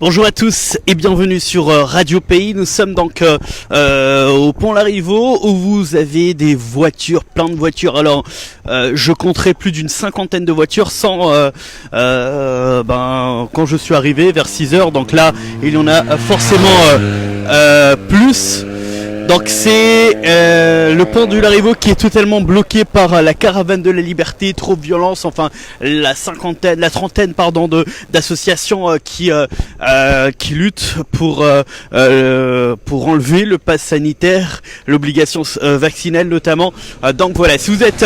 Bonjour à tous et bienvenue sur Radio Pays. Nous sommes donc au pont Larrivaux où vous avez des voitures, plein de voitures. Alors je compterai plus d'une cinquantaine de voitures sans quand je suis arrivé vers 6h. Donc là il y en a forcément plus. Donc c'est le pont du Larrivaux qui est totalement bloqué par la caravane de la liberté, trop de violence, enfin la trentaine d'associations qui luttent pour enlever le pass sanitaire, l'obligation vaccinale notamment. Donc voilà, si vous êtes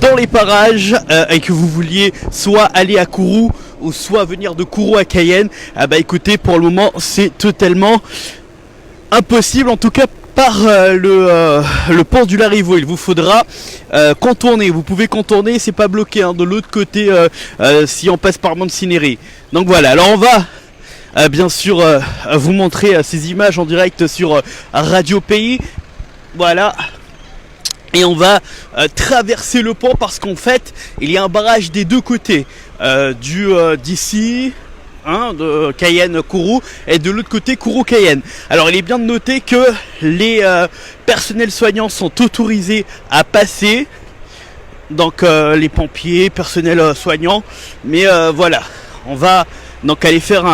dans les parages et que vous vouliez soit aller à Kourou ou soit venir de Kourou à Cayenne, écoutez, pour le moment c'est totalement impossible, en tout cas par le pont du Larrivaux. Il vous faudra contourner. Vous pouvez contourner, c'est pas bloqué de l'autre côté si on passe par Montsinéry. Donc voilà, alors on va bien sûr vous montrer ces images en direct sur Radio Pays. Voilà. Et on va traverser le pont parce qu'en fait il y a un barrage des deux côtés d'ici, de Cayenne-Kourou, et de l'autre côté Kourou-Cayenne. Alors il est bien de noter que les personnels soignants sont autorisés à passer, donc les pompiers, personnels soignants, mais voilà, on va donc aller faire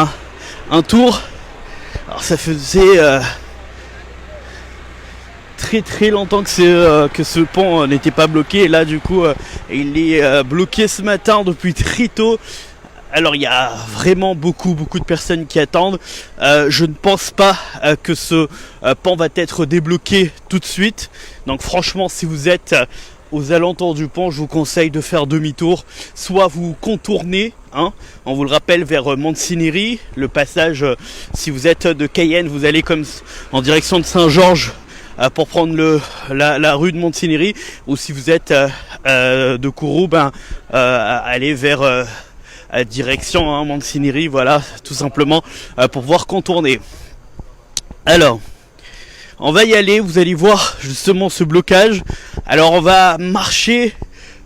un tour. Alors ça faisait très longtemps que ce pont n'était pas bloqué, et là du coup il est bloqué ce matin depuis très tôt. Alors il y a vraiment beaucoup de personnes qui attendent. Je ne pense pas que ce pont va être débloqué tout de suite. Donc franchement, si vous êtes aux alentours du pont, je vous conseille de faire demi-tour. Soit vous contournez, on vous le rappelle, vers Montsinéry. Le passage, si vous êtes de Cayenne, vous allez comme en direction de Saint-Georges pour prendre la rue de Montsinéry. Ou si vous êtes de Kourou, allez vers direction Montsinéry, voilà, tout simplement pour pouvoir contourner. Alors on va y aller, vous allez voir justement ce blocage. Alors on va marcher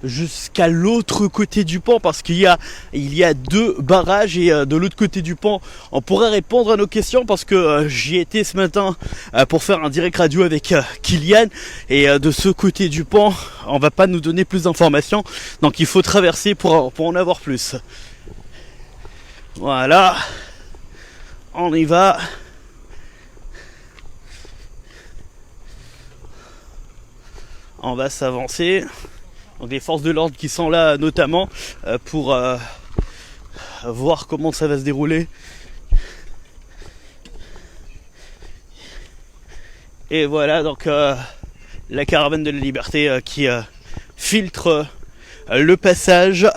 jusqu'à l'autre côté du pont parce qu'il y a deux barrages, et de l'autre côté du pont on pourrait répondre à nos questions parce que j'y étais ce matin pour faire un direct radio avec Kylian, et de ce côté du pont on va pas nous donner plus d'informations, donc il faut traverser pour en avoir plus. Voilà, on y va. On va s'avancer. Donc les forces de l'ordre qui sont là notamment pour voir comment ça va se dérouler. Et voilà donc la caravane de la liberté qui filtre le passage.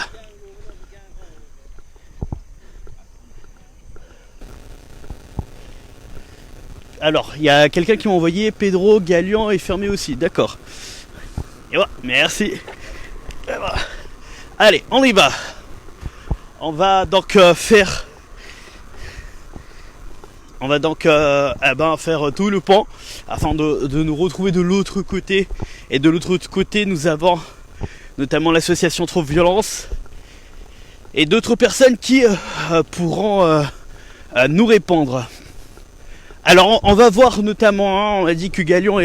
Alors, il y a quelqu'un qui m'a envoyé Pedro Galian est fermé aussi, d'accord. Et voilà, merci. Et voilà. Allez, on y va. On va donc faire tout le pont afin de nous retrouver de l'autre côté. Et de l'autre côté, nous avons notamment l'association Trop Violence et d'autres personnes qui pourront nous répondre. Alors on va voir notamment, on a dit que Galion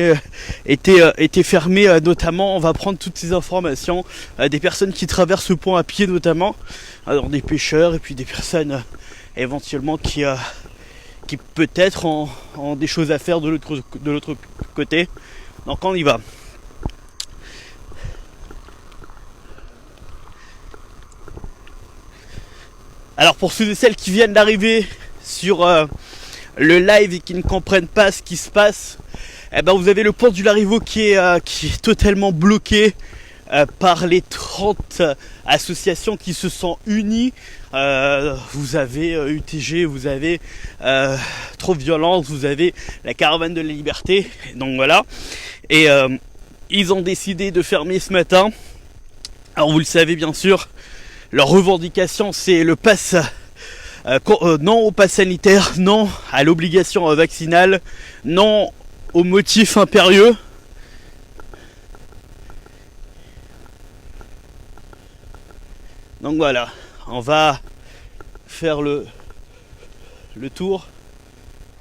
était fermé notamment, on va prendre toutes ces informations, des personnes qui traversent ce pont à pied notamment, alors des pêcheurs et puis des personnes éventuellement qui peut-être ont des choses à faire de l'autre côté. Donc on y va. Alors pour ceux et celles qui viennent d'arriver sur le live et qui ne comprennent pas ce qui se passe, vous avez le pont du Larrivaux qui est totalement bloqué par les 30 associations qui se sont unies. Vous avez UTG, vous avez Trop Violence, vous avez la caravane de la liberté. Donc voilà. Et ils ont décidé de fermer ce matin. Alors vous le savez bien sûr, leur revendication c'est le pass. Non au pass sanitaire, non à l'obligation vaccinale, non au motif impérieux. Donc voilà, on va faire le le tour.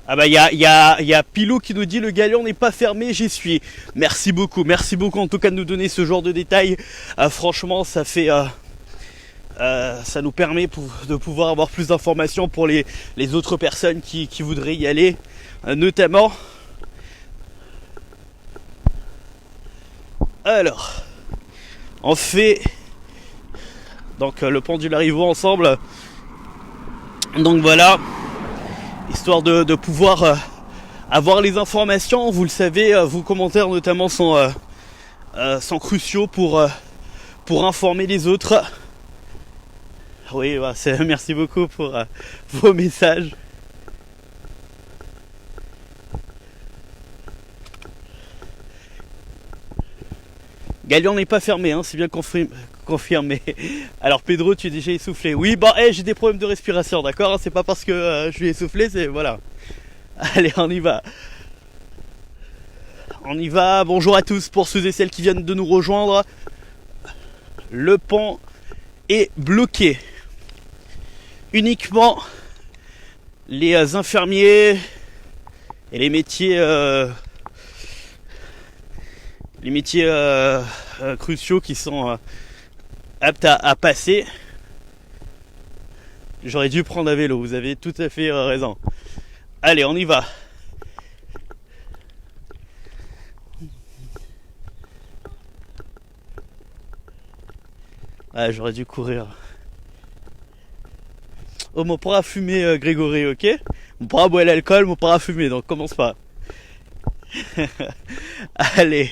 Ah bah y a Pilou qui nous dit le galion n'est pas fermé, j'y suis. Merci beaucoup en tout cas de nous donner ce genre de détails. Franchement ça fait ça nous permet de pouvoir avoir plus d'informations pour les autres personnes qui voudraient y aller, notamment. Alors, on fait donc le pont du Larivot ensemble. Donc voilà, histoire de pouvoir avoir les informations. Vous le savez, vos commentaires notamment sont cruciaux pour informer les autres. Oui, bah, merci beaucoup pour vos messages. Galion n'est pas fermé, hein, c'est bien confirmé. Alors Pedro, tu es déjà essoufflé. Oui, bah j'ai des problèmes de respiration, d'accord, hein, c'est pas parce que je suis essoufflé, c'est voilà. Allez, on y va. On y va. Bonjour à tous pour ceux et celles qui viennent de nous rejoindre. Le pont est bloqué. Uniquement les infirmiers et les métiers cruciaux qui sont aptes à passer. J'aurais dû prendre un vélo, vous avez tout à fait raison. Allez, on y va. Ah, j'aurais dû courir. Oh, on pourra fumer, Grégory, ok? On pourra boire l'alcool, mais on pourra fumer, donc commence pas. Allez,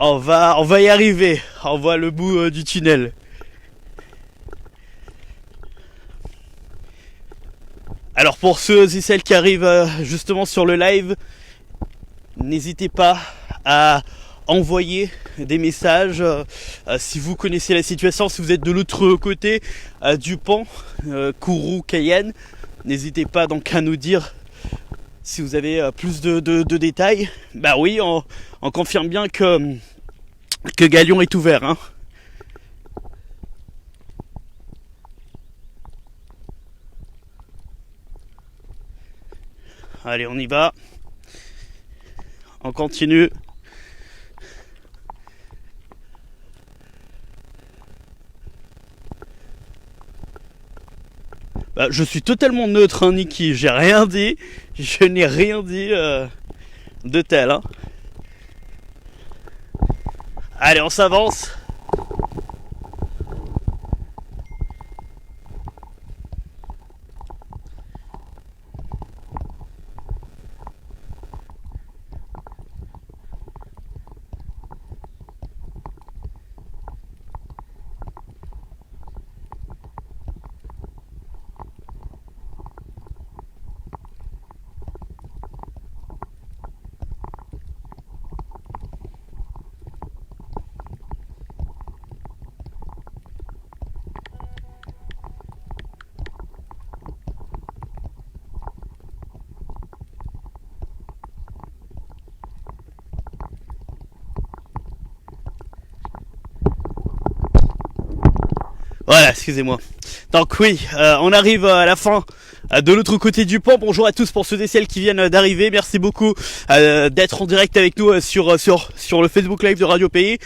on va y arriver. On voit le bout du tunnel. Alors pour ceux et celles qui arrivent justement sur le live, n'hésitez pas à envoyer des messages si vous connaissez la situation, si vous êtes de l'autre côté du pont, Kourou, Cayenne, n'hésitez pas donc à nous dire si vous avez plus de détails. Bah oui, on confirme bien que Galion est ouvert, hein. Allez, on y va. On continue. Bah, je suis totalement neutre, hein, Niki. J'ai rien dit. Je n'ai rien dit de tel. Hein. Allez, on s'avance. Voilà, excusez-moi. Donc oui, on arrive à la fin de l'autre côté du pont. Bonjour à tous pour ceux et celles qui viennent d'arriver. Merci beaucoup d'être en direct avec nous sur le Facebook Live de Radio Pays.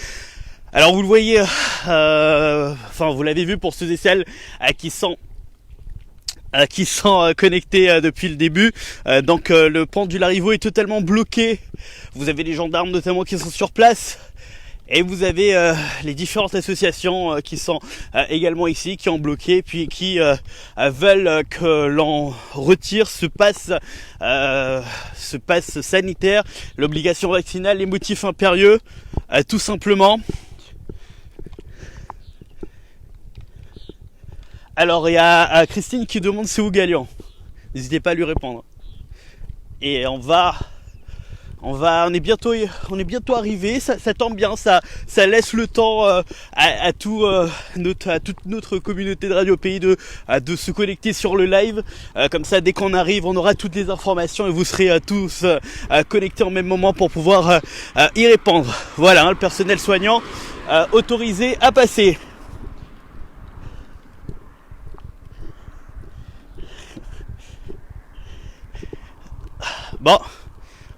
Alors vous le voyez, enfin vous l'avez vu pour ceux et celles qui sont connectés depuis le début. Donc le pont du Larivot est totalement bloqué. Vous avez les gendarmes notamment qui sont sur place. Et vous avez les différentes associations qui sont également ici, qui ont bloqué, puis qui veulent que l'on retire ce pass sanitaire, l'obligation vaccinale, les motifs impérieux, tout simplement. Alors il y a Christine qui demande c'est où Galion. N'hésitez pas à lui répondre. Et on est bientôt arrivé, ça tombe bien, ça laisse le temps à toute notre communauté de Radio Pays de se connecter sur le live. Comme ça, dès qu'on arrive, on aura toutes les informations et vous serez tous connectés en même moment pour pouvoir y répondre. Voilà, hein, le personnel soignant autorisé à passer. Bon,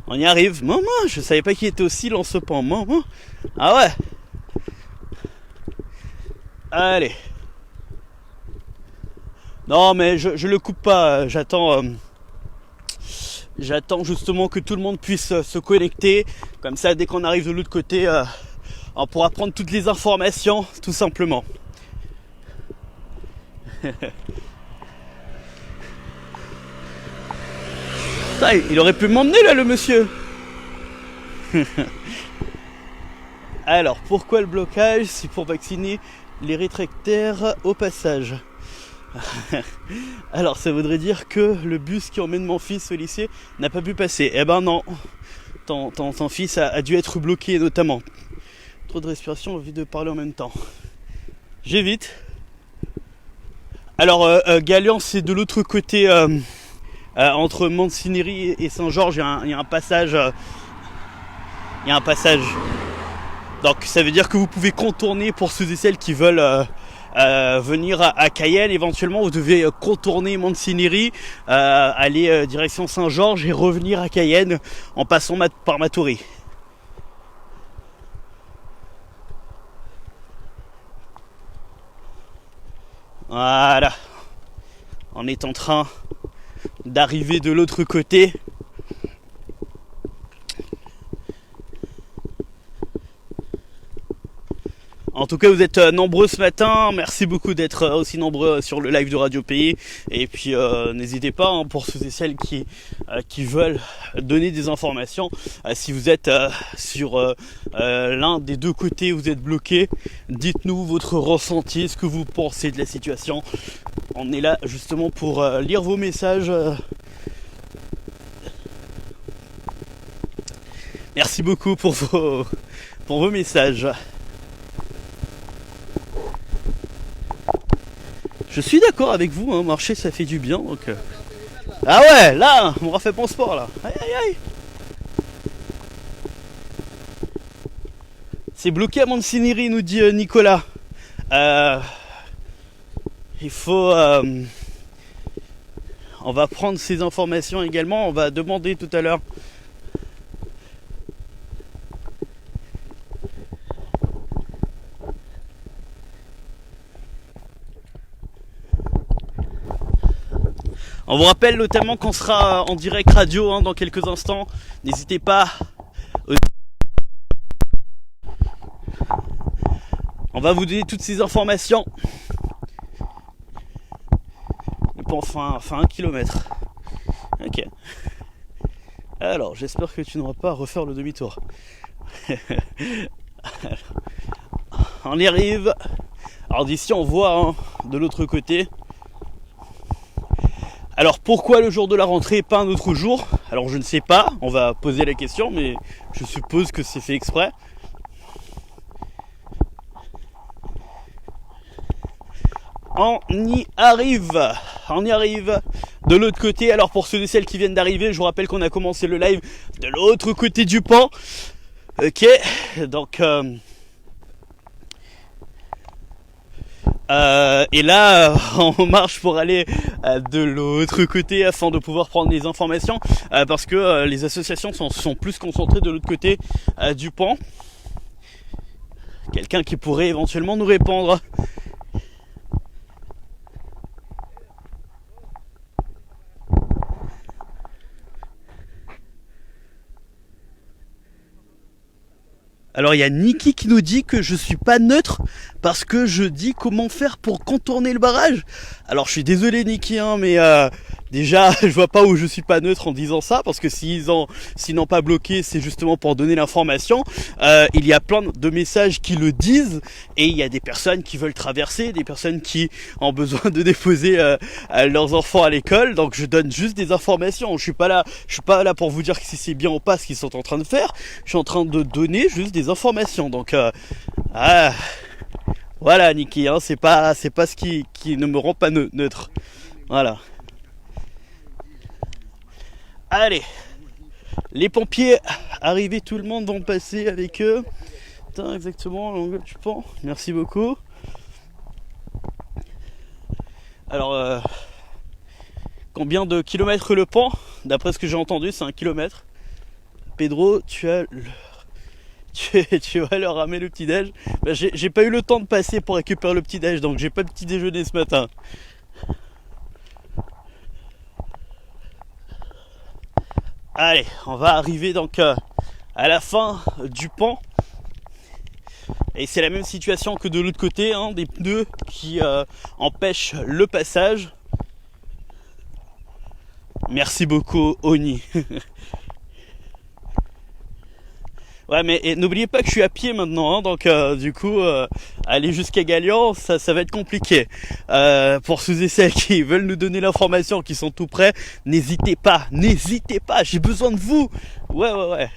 on y arrive. Maman, je savais pas qu'il était aussi lent ce pont. Maman. Ah ouais. Allez. Non mais je le coupe pas. J'attends justement que tout le monde puisse se connecter. Comme ça, dès qu'on arrive de l'autre côté, on pourra prendre toutes les informations, tout simplement. Putain, il aurait pu m'emmener là, le monsieur. Alors, pourquoi le blocage? C'est pour vacciner les réfractaires au passage. Alors, ça voudrait dire que le bus qui emmène mon fils au lycée n'a pas pu passer. Eh ben non, ton fils a dû être bloqué notamment. Trop de respiration, envie de parler en même temps. J'évite. Alors, Galian, c'est de l'autre côté, entre Mancineri et Saint-Georges, il y a un passage. Il y a un passage. Donc, ça veut dire que vous pouvez contourner pour ceux et celles qui veulent venir à Cayenne. Éventuellement, vous devez contourner Mancineri, aller direction Saint-Georges et revenir à Cayenne en passant par Matoury. Voilà. On est en train d'arriver de l'autre côté. En tout cas, vous êtes nombreux ce matin. Merci beaucoup d'être aussi nombreux sur le live de Radio Pays. Et puis, n'hésitez pas, pour ceux et celles qui veulent donner des informations. Si vous êtes sur l'un des deux côtés, vous êtes bloqué, dites-nous votre ressenti, ce que vous pensez de la situation. On est là justement pour lire vos messages. Merci beaucoup pour vos messages. Je suis d'accord avec vous, hein, marcher ça fait du bien donc. Ah ouais, là, on refait bon sport là. Aïe aïe aïe. C'est bloqué à Mancineri, nous dit Nicolas. Il faut. On va prendre ces informations également, on va demander tout à l'heure. On vous rappelle notamment qu'on sera en direct radio dans quelques instants. N'hésitez pas. On va vous donner toutes ces informations. Pour fin 1 kilomètre. Ok. Alors, j'espère que tu n'auras pas à refaire le demi-tour. On y arrive. Alors d'ici, on voit de l'autre côté. Alors pourquoi le jour de la rentrée et pas un autre jour? Alors je ne sais pas, on va poser la question, mais je suppose que c'est fait exprès. On y arrive de l'autre côté. Alors pour ceux et celles qui viennent d'arriver, je vous rappelle qu'on a commencé le live de l'autre côté du pont. Ok, donc et là on marche pour aller de l'autre côté afin de pouvoir prendre les informations parce que les associations sont plus concentrées de l'autre côté du pont. Quelqu'un qui pourrait éventuellement nous répondre. Alors il y a Niki qui nous dit que je suis pas neutre parce que je dis comment faire pour contourner le barrage. Alors je suis désolé Niki, mais déjà je vois pas où je suis pas neutre en disant ça, parce que s'ils n'ont pas bloqué, c'est justement pour donner l'information. Il y a plein de messages qui le disent, et il y a des personnes qui veulent traverser, des personnes qui ont besoin de déposer leurs enfants à l'école. Donc je donne juste des informations. Je suis pas là pour vous dire si c'est bien ou pas ce qu'ils sont en train de faire. Je suis en train de donner juste des informations. Donc voilà Niki, c'est pas ce qui ne me rend pas neutre. Voilà. Allez, les pompiers arrivés, tout le monde vont passer avec eux. Putain, exactement, l'angle du pont. Merci beaucoup. Alors Combien de kilomètres le pont? D'après ce que j'ai entendu, c'est 1 kilomètre. Pedro, tu vas leur ramener le petit déj. Bah, j'ai pas eu le temps de passer pour récupérer le petit déj, donc j'ai pas de petit déjeuner ce matin. Allez, on va arriver donc à la fin du pont. Et c'est la même situation que de l'autre côté, hein, des pneus qui empêchent le passage. Merci beaucoup, Oni. Ouais, mais n'oubliez pas que je suis à pied maintenant, hein, donc du coup, aller jusqu'à Galion, ça va être compliqué. Pour ceux et celles qui veulent nous donner l'information, qui sont tout prêts, n'hésitez pas, j'ai besoin de vous. Ouais.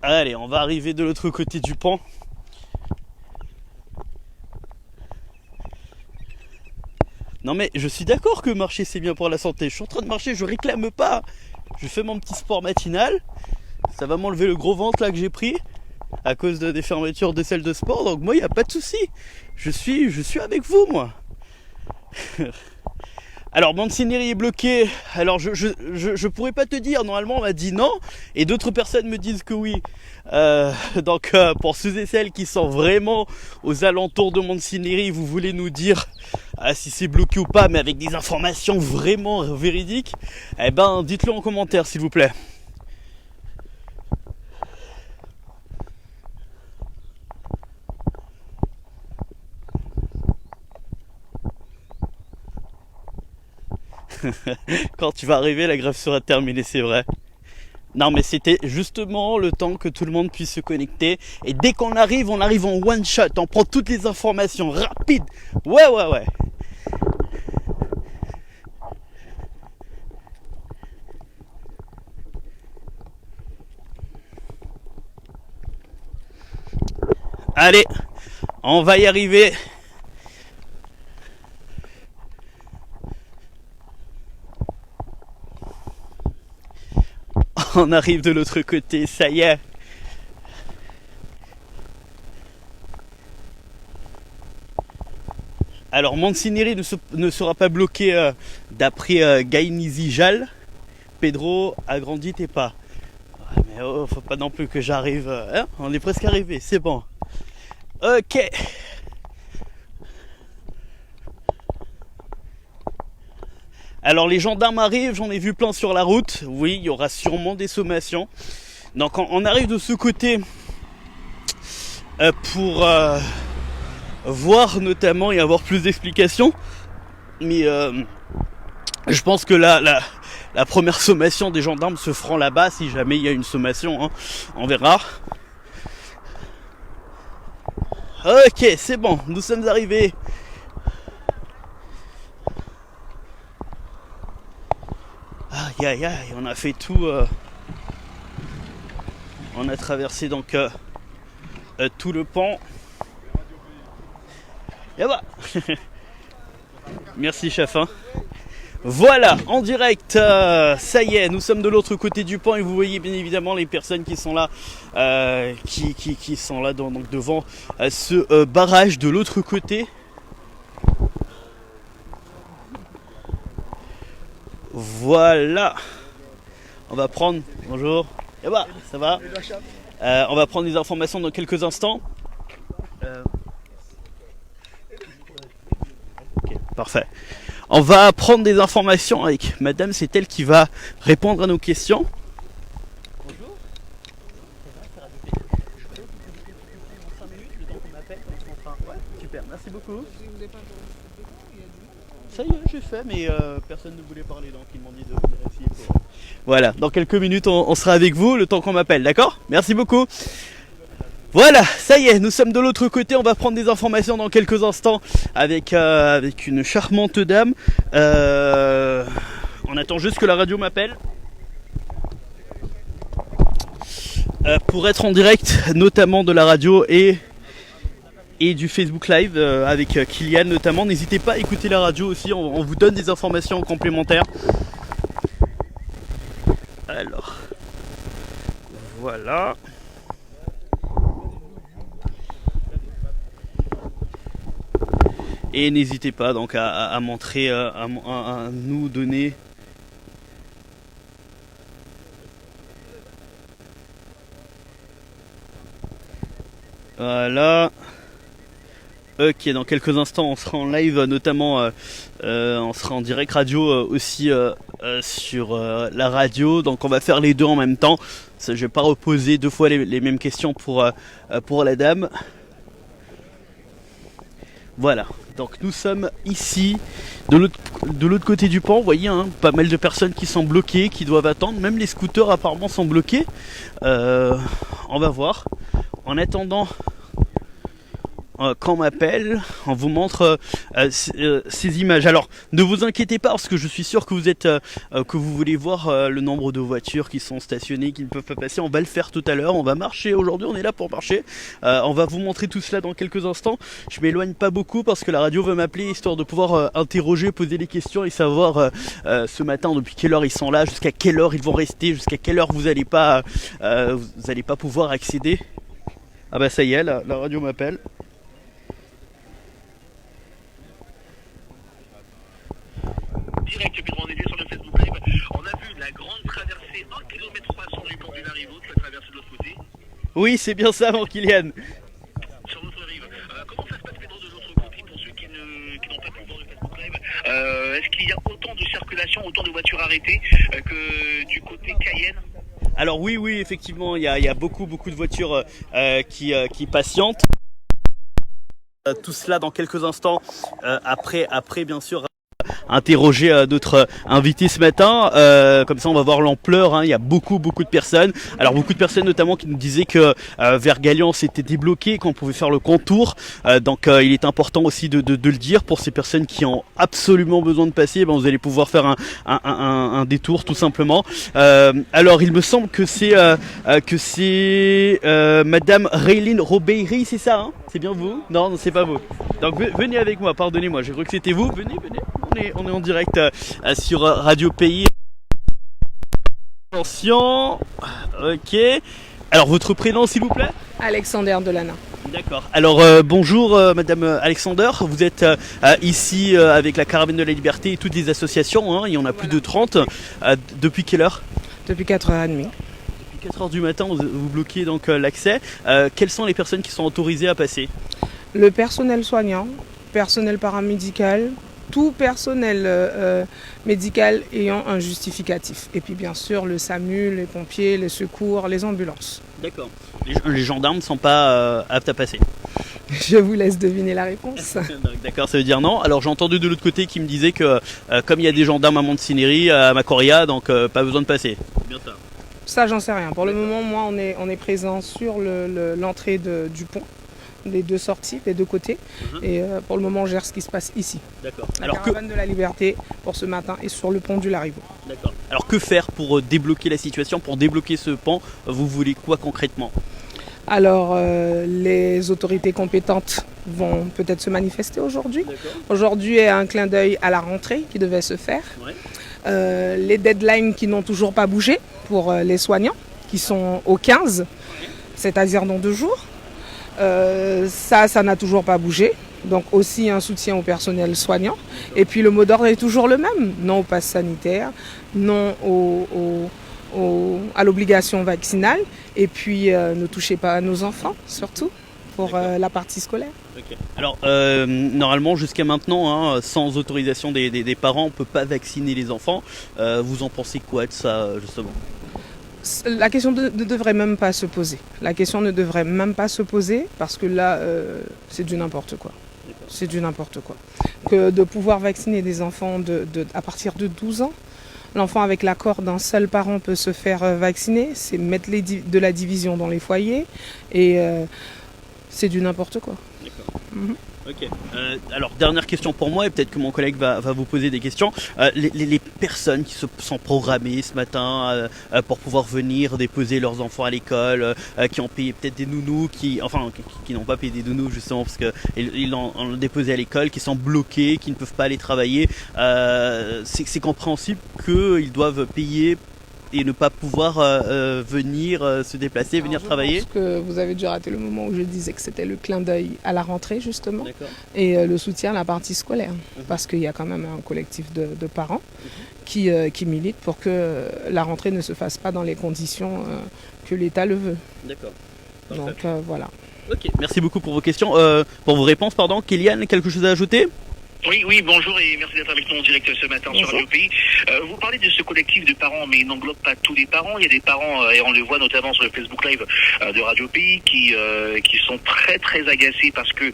Allez, on va arriver de l'autre côté du pont. Non mais je suis d'accord que marcher c'est bien pour la santé. Je suis en train de marcher, je réclame pas. Je fais mon petit sport matinal. Ça va m'enlever le gros ventre là que j'ai pris à cause des fermetures de salles de sport. Donc moi il n'y a pas de souci. Je suis avec vous moi. Alors Mancineri est bloqué. Alors je pourrais pas te dire. Normalement on m'a dit non. Et d'autres personnes me disent que oui. Donc pour ceux et celles qui sont vraiment aux alentours de Mancineri, vous voulez nous dire si c'est bloqué ou pas, mais avec des informations vraiment véridiques, eh ben dites-le en commentaire s'il vous plaît. Quand tu vas arriver, la grève sera terminée, c'est vrai. Non mais c'était justement le temps que tout le monde puisse se connecter. Et dès qu'on arrive, on arrive en one shot. On prend toutes les informations rapides. Ouais. Allez, on va y arriver. On arrive de l'autre côté, ça y est. Alors Mancineri ne sera pas bloqué d'après Gainizi Jal. Pedro, agrandis tes pas. Ouais, mais oh, faut pas non plus que j'arrive. Hein, on est presque arrivé, c'est bon. Ok. Alors les gendarmes arrivent, j'en ai vu plein sur la route. Oui, il y aura sûrement des sommations. Donc on arrive de ce côté pour voir notamment et avoir plus d'explications. Mais je pense que la première sommation des gendarmes se fera là-bas si jamais il y a une sommation. Hein. On verra. Ok, c'est bon, nous sommes arrivés. Aïe, on a fait tout. On a traversé donc tout le pont. Et voilà. Merci chef. Hein. Voilà, en direct, ça y est, nous sommes de l'autre côté du pont et vous voyez bien évidemment les personnes qui sont là, qui sont là donc devant ce barrage de l'autre côté. Voilà. On va prendre. Bonjour. Et bah, ça va. On va prendre des informations dans quelques instants. Ok, parfait. On va prendre des informations avec madame, c'est elle qui va répondre à nos questions. Bonjour. Super, merci beaucoup. Ça y est, j'ai fait, mais personne ne voulait parler, donc ils m'ont dit de venir ici. Voilà, dans quelques minutes, on sera avec vous, le temps qu'on m'appelle, d'accord? Merci beaucoup. Voilà, ça y est, nous sommes de l'autre côté, on va prendre des informations dans quelques instants avec une charmante dame. On attend juste que la radio m'appelle. Pour être en direct, notamment de la radio et du Facebook Live avec Kylian notamment. N'hésitez pas à écouter la radio aussi, on vous donne des informations complémentaires. Alors, voilà. et n'hésitez pas donc à montrer, à nous donner. Voilà. Ok, dans quelques instants on sera en live, notamment on sera en direct radio aussi sur la radio, donc on va faire les deux en même temps. Je vais pas reposer deux fois les mêmes questions pour la dame. Voilà, donc nous sommes ici, de l'autre côté du pont, vous voyez, hein, pas mal de personnes qui sont bloquées, qui doivent attendre, même les scooters apparemment sont bloqués. On va voir. En attendant qu'on m'appelle, on vous montre ces images. Alors ne vous inquiétez pas, parce que je suis sûr que vous êtes que vous voulez voir le nombre de voitures qui sont stationnées, qui ne peuvent pas passer. On va le faire tout à l'heure, on va marcher aujourd'hui, on est là pour marcher. On va vous montrer tout cela dans quelques instants. Je m'éloigne pas beaucoup parce que la radio veut m'appeler, histoire de pouvoir interroger, poser des questions et savoir ce matin depuis quelle heure ils sont là, jusqu'à quelle heure ils vont rester, jusqu'à quelle heure vous n'allez pas pouvoir accéder. Ah bah ça y est, la radio m'appelle. Direct, Pedro, on est sur le Facebook Live. On a vu la grande traversée 1 km 300 du pont du Larivot, qui a traversé de l'autre côté. Oui, c'est bien ça, mon Kylian. Sur notre rive. Comment ça se passe, Pedro, de l'autre côté pour ceux qui n'ont pas pu voir le Facebook Live? Est-ce qu'il y a autant de circulation, autant de voitures arrêtées que du côté Cayenne? Alors oui, effectivement, il y a beaucoup de voitures qui patientent. Tout cela dans quelques instants, après bien sûr interroger d'autres invités ce matin, comme ça on va voir l'ampleur, hein. Il y a beaucoup de personnes, alors beaucoup de personnes notamment qui nous disaient que vers Galian c'était débloqué, qu'on pouvait faire le contour, donc il est important aussi de le dire pour ces personnes qui ont absolument besoin de passer. Ben, vous allez pouvoir faire un détour tout simplement. Alors il me semble que c'est Madame Raylene Robeyri, c'est ça, hein? C'est bien vous? Non, c'est pas vous. Donc venez avec moi, pardonnez-moi, j'ai cru que c'était vous. Venez. On est en direct sur Radio Pays. Attention. Ok. Alors votre prénom s'il vous plaît? Alexander Delana. D'accord. Alors bonjour Madame Alexander, vous êtes ici avec la Caravane de la Liberté et toutes les associations, hein, il y en a plus de 30. Depuis quelle heure? Depuis 4h30. Depuis 4h du matin, vous bloquez donc l'accès. Quelles sont les personnes qui sont autorisées à passer? Le personnel soignant, personnel paramédical, tout personnel médical ayant un justificatif. Et puis bien sûr le SAMU, les pompiers, les secours, les ambulances. D'accord. Les gendarmes ne sont pas aptes à passer? Je vous laisse deviner la réponse. D'accord, ça veut dire non. Alors j'ai entendu de l'autre côté qui me disait que comme il y a des gendarmes à Montsinéry, à Macoria, donc pas besoin de passer. C'est bien ça. Ça j'en sais rien. Pour le moment, moi on est présent sur l'entrée du pont. Les deux sorties, les deux côtés. Et pour le moment, on gère ce qui se passe ici. D'accord. La Caravane de la Liberté pour ce matin est sur le pont du Larivot. D'accord. Alors que faire pour débloquer la situation, pour débloquer ce pont? Vous voulez quoi concrètement? Alors, les autorités compétentes vont peut-être se manifester aujourd'hui. Aujourd'hui est un clin d'œil à la rentrée qui devait se faire. Ouais. Les deadlines qui n'ont toujours pas bougé pour les soignants, qui sont au 15, c'est-à-dire dans 2 jours. Ça n'a toujours pas bougé. Donc aussi un soutien au personnel soignant. Et puis le mot d'ordre est toujours le même. Non au pass sanitaire, non à l'obligation vaccinale. Et puis ne touchez pas à nos enfants, surtout pour la partie scolaire. Okay. Alors normalement jusqu'à maintenant, hein, sans autorisation des parents, on ne peut pas vacciner les enfants. Vous en pensez quoi de ça justement? La question ne devrait même pas se poser. La question ne devrait même pas se poser parce que là, c'est du n'importe quoi. C'est du n'importe quoi. Que de pouvoir vacciner des enfants à partir de 12 ans, l'enfant avec l'accord d'un seul parent peut se faire vacciner, c'est mettre de la division dans les foyers et c'est du n'importe quoi. D'accord. Ok. Alors dernière question pour moi et peut-être que mon collègue va vous poser des questions. Les personnes qui se sont programmées ce matin pour pouvoir venir déposer leurs enfants à l'école, qui ont payé peut-être des nounous, qui n'ont pas payé des nounous justement parce qu'ils l'ont déposé à l'école, qui sont bloqués, qui ne peuvent pas aller travailler. C'est compréhensible qu'ils doivent payer et ne pas pouvoir venir se déplacer, venir travailler. Je pense que vous avez dû rater le moment où je disais que c'était le clin d'œil à la rentrée justement et le soutien à la partie scolaire parce qu'il y a quand même un collectif de parents qui militent pour que la rentrée ne se fasse pas dans les conditions que l'État le veut. D'accord. Donc voilà. Ok, merci beaucoup pour vos questions, pour vos réponses, pardon. Kylian, quelque chose à ajouter? Oui, bonjour et merci d'être avec nous en direct ce matin sur Radio Pays. Vous parlez de ce collectif de parents, mais il n'englobe pas tous les parents. Il y a des parents, et on le voit notamment sur le Facebook Live de Radio Pays, qui sont très très agacés parce que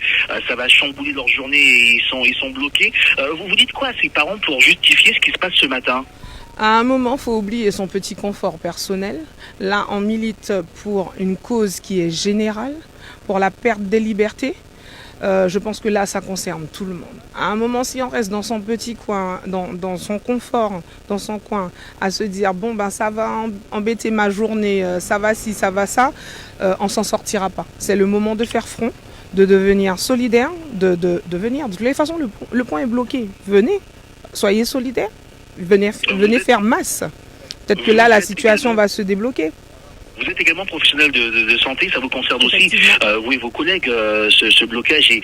ça va chambouler leur journée et ils sont bloqués. Vous dites quoi à ces parents pour justifier ce qui se passe ce matin? À un moment, il faut oublier son petit confort personnel. Là, on milite pour une cause qui est générale, pour la perte des libertés. Je pense que là, ça concerne tout le monde. À un moment, si on reste dans son petit coin, dans son confort, dans son coin, à se dire, bon, ben ça va embêter ma journée, ça va ci, ça va ça, on s'en sortira pas. C'est le moment de faire front, de devenir solidaire, de venir. De toute façon, le point est bloqué. Venez, soyez solidaires, venez faire masse. Peut-être que là, la situation va se débloquer. Vous êtes également professionnel de santé, ça vous concerne aussi, vous et vos collègues, ce blocage et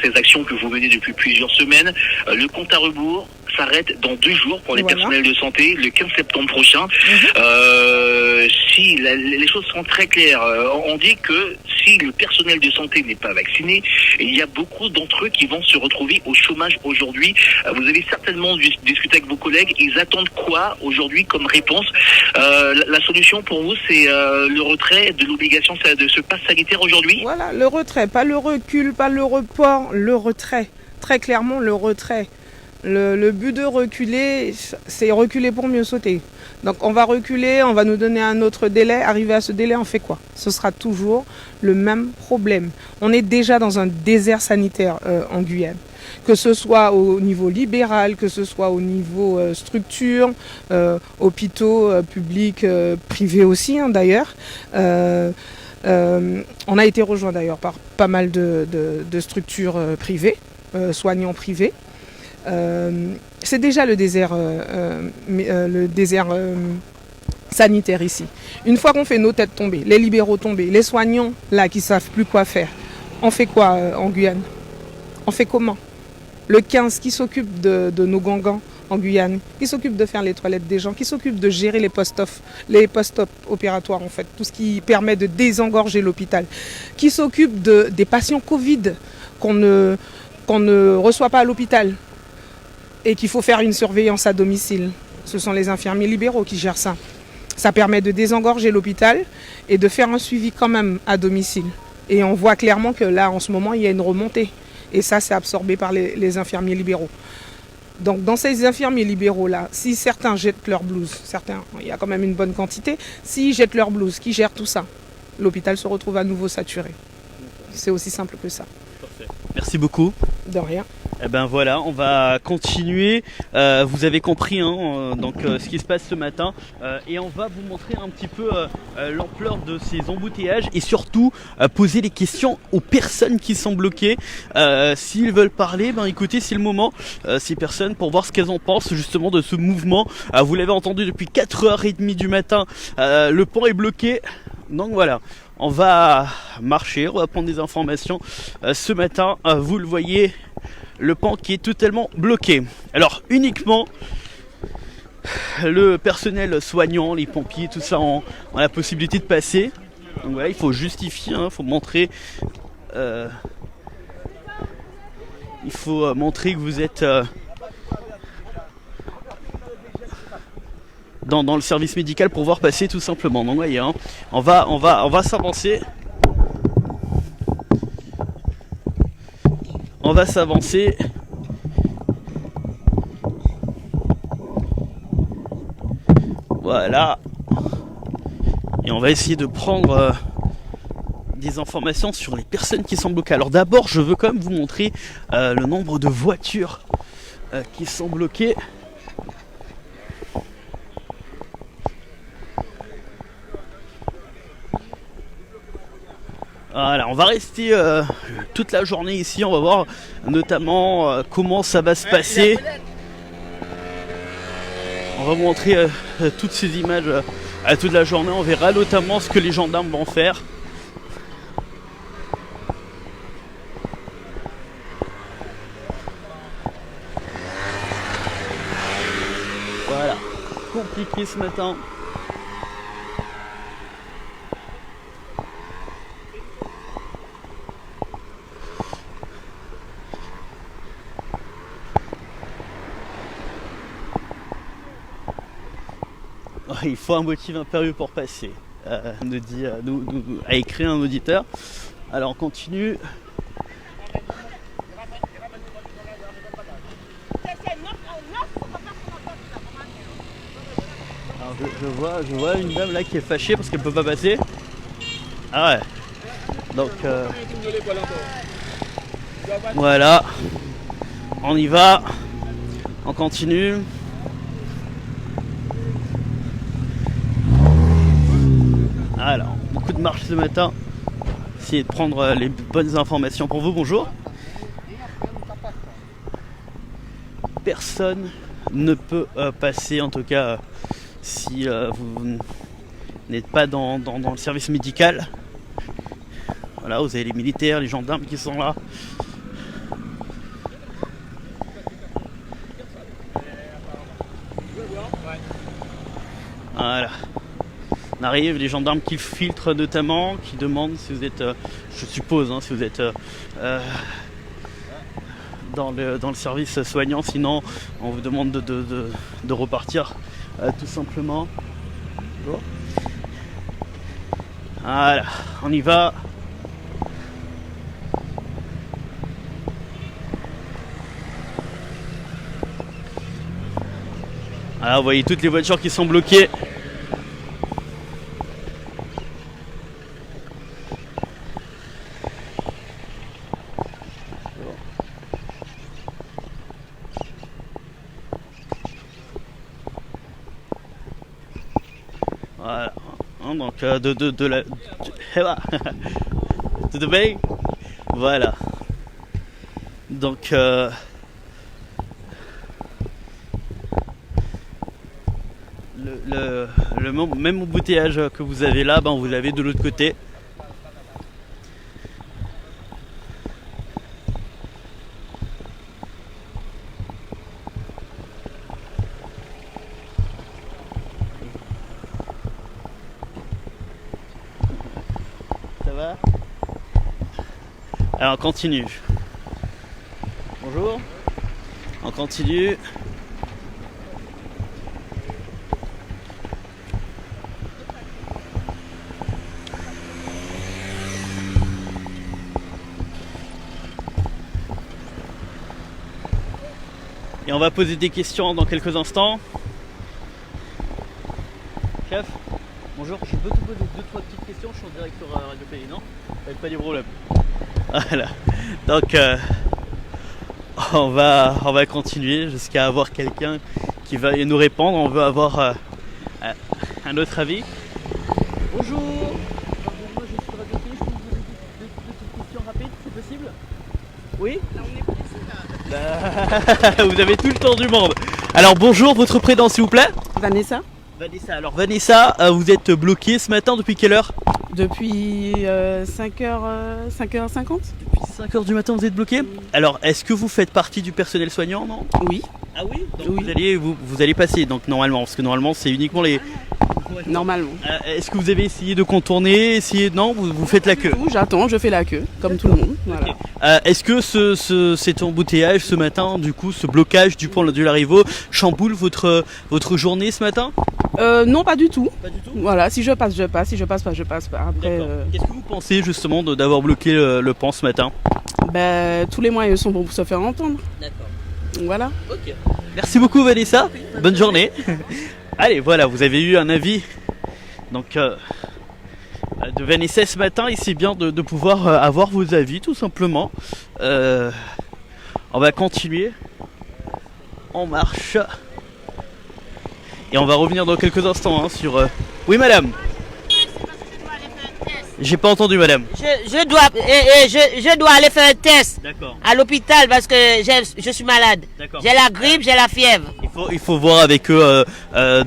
ces actions que vous menez depuis plusieurs semaines. Le compte à rebours s'arrête dans 2 jours pour les personnels de santé, le 15 septembre prochain. Si les choses sont très claires, on dit que si le personnel de santé n'est pas vacciné, il y a beaucoup d'entre eux qui vont se retrouver au chômage aujourd'hui. Vous avez certainement discuté avec vos collègues, ils attendent quoi aujourd'hui comme réponse? La solution pour vous, c'est le retrait de l'obligation de ce pass sanitaire aujourd'hui? Voilà, le retrait, pas le recul, pas le report, le retrait. Très clairement, le retrait. Le but de reculer, c'est reculer pour mieux sauter. Donc on va reculer, on va nous donner un autre délai. Arrivé à ce délai, on fait quoi? Ce sera toujours le même problème. On est déjà dans un désert sanitaire en Guyane. Que ce soit au niveau libéral, que ce soit au niveau structure, hôpitaux publics, privés aussi d'ailleurs. On a été rejoint d'ailleurs par pas mal de structures privées, soignants privés. C'est déjà le désert sanitaire ici. Une fois qu'on fait nos têtes tomber, les libéraux tombés, les soignants là qui savent plus quoi faire, on fait quoi en Guyane? On fait comment? Le 15 qui s'occupe de nos gangans en Guyane, qui s'occupe de faire les toilettes des gens, qui s'occupe de gérer les post-op opératoires en fait, tout ce qui permet de désengorger l'hôpital, qui s'occupe des patients Covid qu'on ne reçoit pas à l'hôpital et qu'il faut faire une surveillance à domicile. Ce sont les infirmiers libéraux qui gèrent ça. Ça permet de désengorger l'hôpital et de faire un suivi quand même à domicile. Et on voit clairement que là, en ce moment, il y a une remontée. Et ça, c'est absorbé par les infirmiers libéraux. Donc, dans ces infirmiers libéraux-là, si certains jettent leur blouse, certains, il y a quand même une bonne quantité, s'ils jettent leur blouse, qui gèrent tout ça, l'hôpital se retrouve à nouveau saturé. C'est aussi simple que ça. Parfait. Merci beaucoup. De rien. Eh ben voilà, on va continuer. Vous avez compris donc ce qui se passe ce matin et on va vous montrer un petit peu l'ampleur de ces embouteillages et surtout poser des questions aux personnes qui sont bloquées. S'ils veulent parler, ben écoutez, c'est le moment. Ces personnes pour voir ce qu'elles en pensent justement de ce mouvement. Vous l'avez entendu depuis 4h30 du matin. Le pont est bloqué. Donc voilà. On va marcher, on va prendre des informations. Ce matin, vous le voyez, le pont qui est totalement bloqué. Alors uniquement le personnel soignant, les pompiers, tout ça ont la possibilité de passer. Donc voilà, il faut justifier, il faut montrer. Il faut montrer que vous êtes dans le service médical pour voir passer tout simplement. Donc voyez, on va s'avancer. On va s'avancer. Voilà. Et on va essayer de prendre des informations sur les personnes qui sont bloquées. Alors d'abord, je veux quand même vous montrer le nombre de voitures qui sont bloquées. Voilà, on va rester toute la journée ici, on va voir notamment comment ça va se passer. On On va vous montrer toutes ces images à toute la journée. On verra notamment ce que les gendarmes vont faire. Voilà, compliqué ce matin. Il faut un motif impérieux pour passer, nous dit, a écrit un auditeur. Alors on continue. Alors je vois une dame là qui est fâchée parce qu'elle peut pas passer. Ah ouais. Donc voilà. On y va. On continue. Alors, beaucoup de marche ce matin. Essayer de prendre les bonnes informations pour vous. Bonjour. Personne ne peut passer, en tout cas, si vous n'êtes pas dans le service médical. Voilà, vous avez les militaires, les gendarmes qui sont là. Voilà. On arrive, les gendarmes qui filtrent notamment, qui demandent si vous êtes, je suppose, si vous êtes dans le service soignant, sinon on vous demande de repartir tout simplement. Bon. Voilà, on y va. Voilà, vous voyez toutes les voitures qui sont bloquées. Voilà, donc de Bay. Voilà. Donc le même embouteillage que vous avez là, vous l'avez de l'autre côté. Ça va? Alors on continue. Bonjour. On continue. Et on va poser des questions dans quelques instants. Chef, bonjour, je peux te poser 2-3 petites questions, je suis en direct sur Radio Pays, non? Pas de problème. Voilà. Donc on va continuer jusqu'à avoir quelqu'un qui va nous répondre. On veut avoir un autre avis. Bonjour. Moi je suis sur Radio Pays, je peux vous poser deux petites questions rapides, c'est possible? Oui? Vous avez tout le temps du monde. Alors bonjour, votre prénom s'il vous plaît? Vanessa. Vanessa, alors Vanessa, vous êtes bloquée ce matin depuis quelle heure? Depuis 5h50. Depuis 5h du matin vous êtes bloquée? Alors est-ce que vous faites partie du personnel soignant, non? Oui. Ah oui? Donc oui. vous allez passer donc normalement, parce que normalement c'est uniquement les... Normalement. Est-ce que vous avez essayé de contourner, non, vous faites la queue? J'attends, je fais la queue, comme tout le monde. Voilà. Okay. Est-ce que cet embouteillage ce matin, du coup, ce blocage du pont de Larivot chamboule votre journée ce matin? Non, pas du tout. Pas du tout. Voilà, si je passe, je passe. Si je passe pas, je passe pas. Après. Qu'est-ce que vous pensez justement d'avoir bloqué le pont ce matin? Tous les moyens sont pour se faire entendre. D'accord. Voilà. Ok. Merci beaucoup Vanessa. Bonne journée. Allez, voilà, vous avez eu un avis donc de Vanessa ce matin, et c'est bien de pouvoir avoir vos avis tout simplement. On va continuer. On marche. Et on va revenir dans quelques instants sur... Oui madame. J'ai pas entendu madame. Je dois aller faire un test. D'accord. À l'hôpital parce que je suis malade. D'accord. J'ai la grippe, j'ai la fièvre. Il Il faut voir avec eux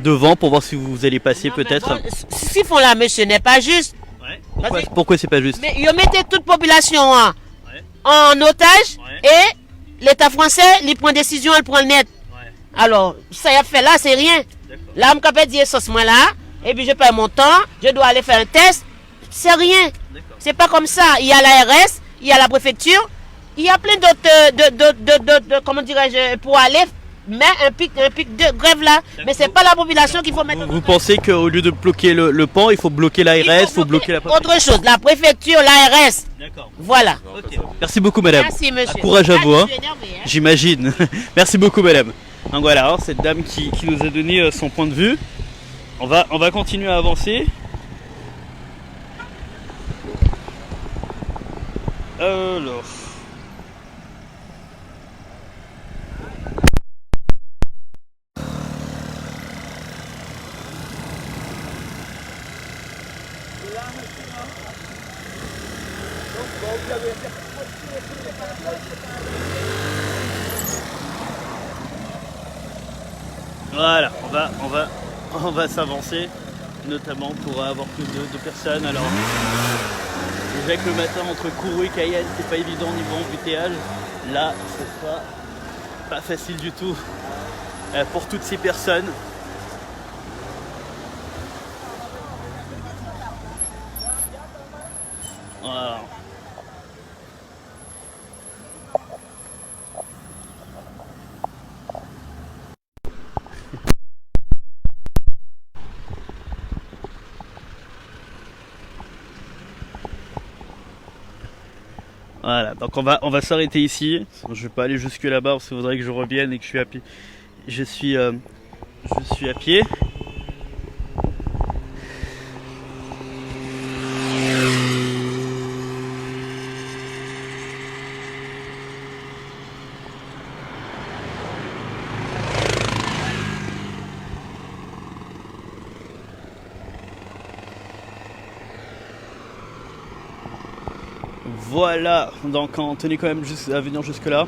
devant pour voir si vous allez passer Non, mais peut-être. bon, ce qu'ils font là, monsieur, n'est pas juste. Ouais. Vas-y. Pourquoi c'est pas juste? Mais ils mettent toute population hein, Ouais. en otage Ouais. et l'État français, il prend décision, il prend le net. Ouais. Alors, ça y a fait là, c'est rien. D'accord. Là, je peux dire ce moment-là, et puis je perds mon temps, je dois aller faire un test. C'est rien. D'accord. C'est pas comme ça. Il y a l'ARS, il y a la préfecture, il y a plein d'autres, comment dirais-je, pour aller mettre un pic de grève là. Mais c'est pas la population qu'il faut mettre en Vous otage. pensez qu'au lieu de bloquer le pont, il faut bloquer l'ARS, il faut bloquer la préfecture? Autre chose, la préfecture, l'ARS. D'accord. Voilà. Ok. Merci beaucoup, madame. Merci, monsieur. Courage à vous. Ah, Hein. je suis énervé, hein. J'imagine. Merci beaucoup, madame. Donc voilà, hein, cette dame qui nous a donné son point de vue. On va continuer à avancer. Alors. Voilà, on va s'avancer, notamment pour avoir plus de personnes. Alors, déjà que le matin entre Kourou et Cayenne, c'est pas évident niveau embouteillage. Là, ce sera pas facile du tout pour toutes ces personnes. Voilà. Voilà, donc on va s'arrêter ici. Je vais pas aller jusque là-bas parce qu'il faudrait que je revienne et que je suis à pied. Je suis à pied. Voilà, donc on tenait quand même à venir jusque là.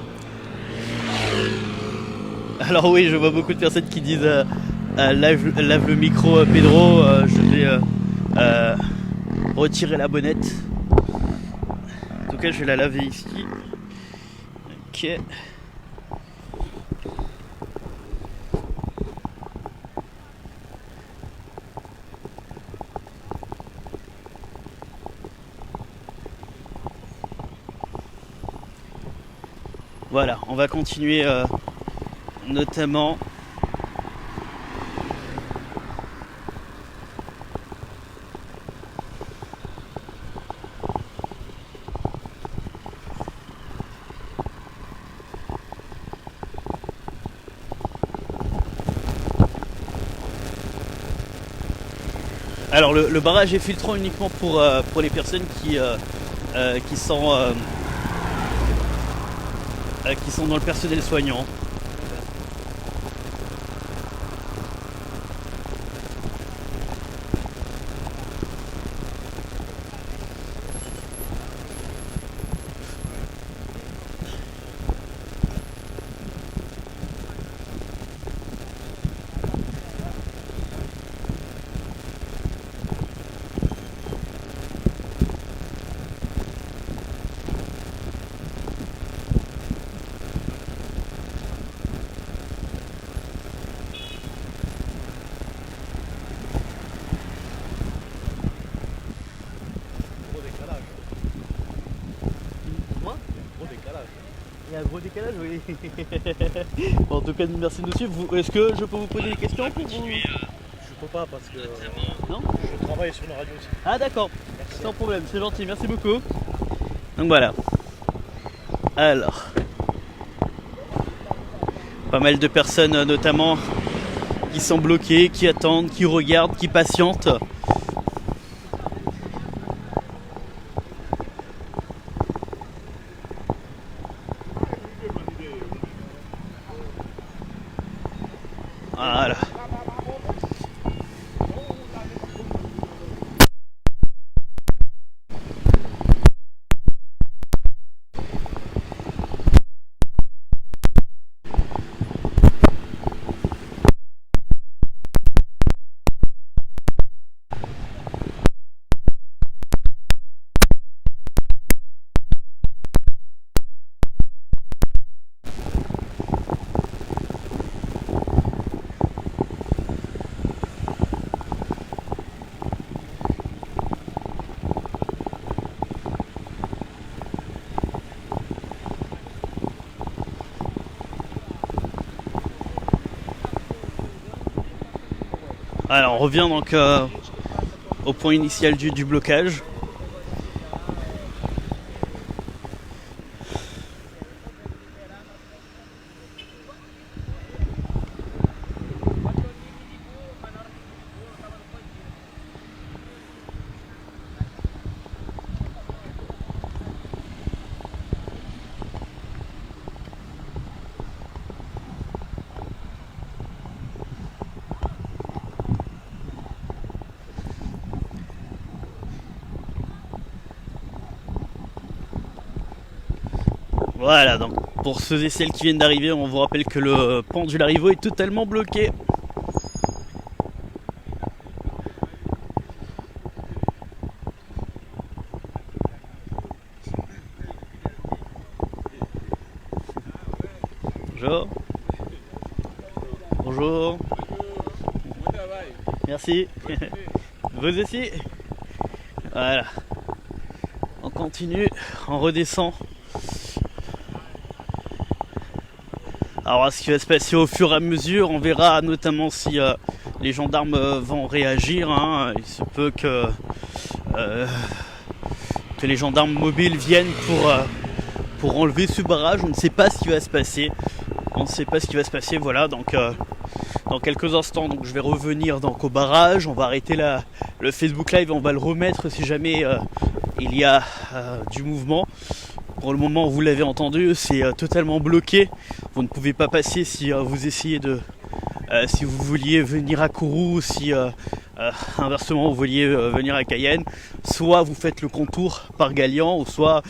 Alors oui, je vois beaucoup de personnes qui disent lave le micro Pedro, je vais retirer la bonnette. En tout cas, je vais la laver ici. Ok. Voilà, on va continuer notamment. Alors le barrage est filtrant uniquement pour les personnes qui sont dans le personnel soignant. Il y a un gros décalage, oui. Bon, en tout cas, merci de nous suivre. Est-ce que je peux vous poser des questions pour vous? Je peux pas parce que Non, je travaille sur une radio aussi. ah d'accord, sans problème, c'est gentil, merci beaucoup. Donc voilà. Alors, pas mal de personnes notamment qui sont bloquées, qui attendent, qui regardent, qui patientent. Voilà. Alors on revient donc au point initial du blocage. Voilà, donc pour ceux et celles qui viennent d'arriver, on vous rappelle que le pont du Larivot est totalement bloqué. Bonjour. Bonjour. Merci. Vous aussi. Voilà. On continue, on redescend. Alors ce qui va se passer au fur et à mesure, on verra notamment si les gendarmes vont réagir. Hein. Il se peut que les gendarmes mobiles viennent pour enlever ce barrage. On ne sait pas ce qui va se passer. On ne sait pas ce qui va se passer. Voilà, donc dans quelques instants, donc, je vais revenir donc, au barrage. On va arrêter le Facebook Live et on va le remettre si jamais il y a du mouvement. Pour le moment, vous l'avez entendu, c'est totalement bloqué. Vous ne pouvez pas passer si vous essayez si vous vouliez venir à Kourou, si inversement vous vouliez venir à Cayenne. Soit vous faites le contour par Galian, ou soit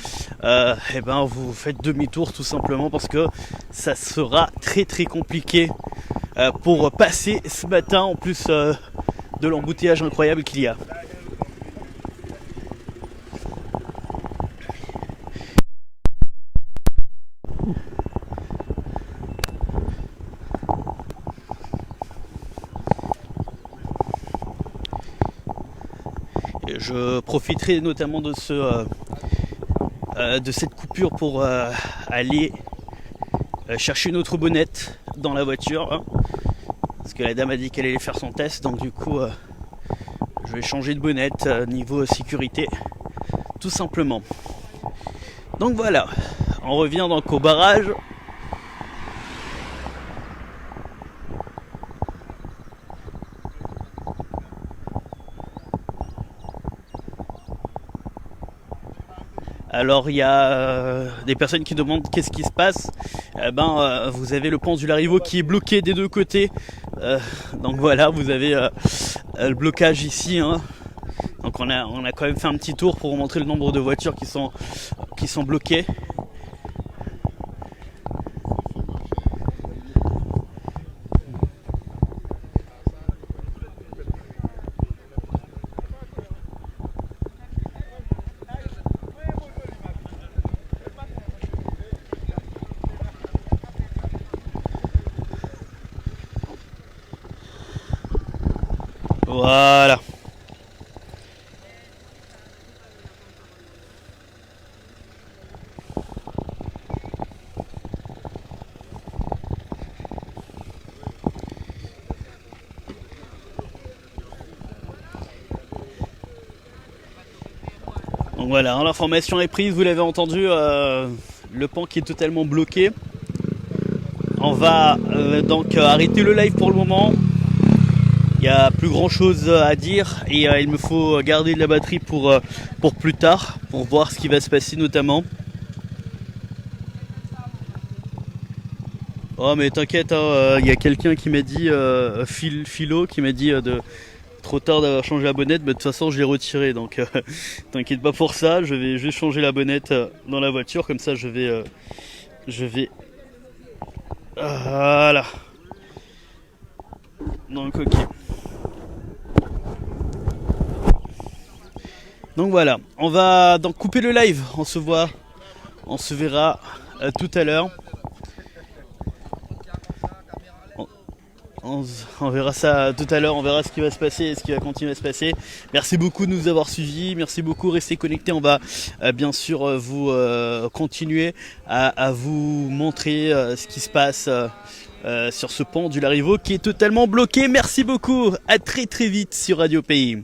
vous faites demi-tour tout simplement parce que ça sera très très compliqué pour passer ce matin en plus de l'embouteillage incroyable qu'il y a. Je profiterai notamment de cette coupure pour aller chercher une autre bonnette dans la voiture, hein, parce que la dame a dit qu'elle allait faire son test, donc du coup je vais changer de bonnette niveau sécurité tout simplement. Donc voilà, on revient donc au barrage. Alors il y a des personnes qui demandent qu'est-ce qui se passe. Vous avez le pont du Larivot qui est bloqué des deux côtés. Donc voilà, vous avez le blocage ici. Hein. Donc on a quand même fait un petit tour pour vous montrer le nombre de voitures qui sont bloquées. Voilà. Donc voilà, l'information est prise, vous l'avez entendu, le pont qui est totalement bloqué. On va donc arrêter le live pour le moment. Il n'y a plus grand chose à dire et il me faut garder de la batterie pour plus tard, pour voir ce qui va se passer notamment. Oh mais t'inquiète, il y a quelqu'un qui m'a dit, Philo, qui m'a dit de trop tard d'avoir changé la bonnette, mais de toute façon je l'ai retiré, donc t'inquiète pas pour ça, je vais juste changer la bonnette dans la voiture, comme ça je vais voilà. Donc ok. Donc voilà, on va donc couper le live, on se verra tout à l'heure. On verra ça tout à l'heure, on verra ce qui va se passer et ce qui va continuer à se passer. Merci beaucoup de nous avoir suivis, merci beaucoup, restez connectés, on va bien sûr vous continuer à vous montrer ce qui se passe sur ce pont du Larivot qui est totalement bloqué. Merci beaucoup, à très très vite sur Radio Pays.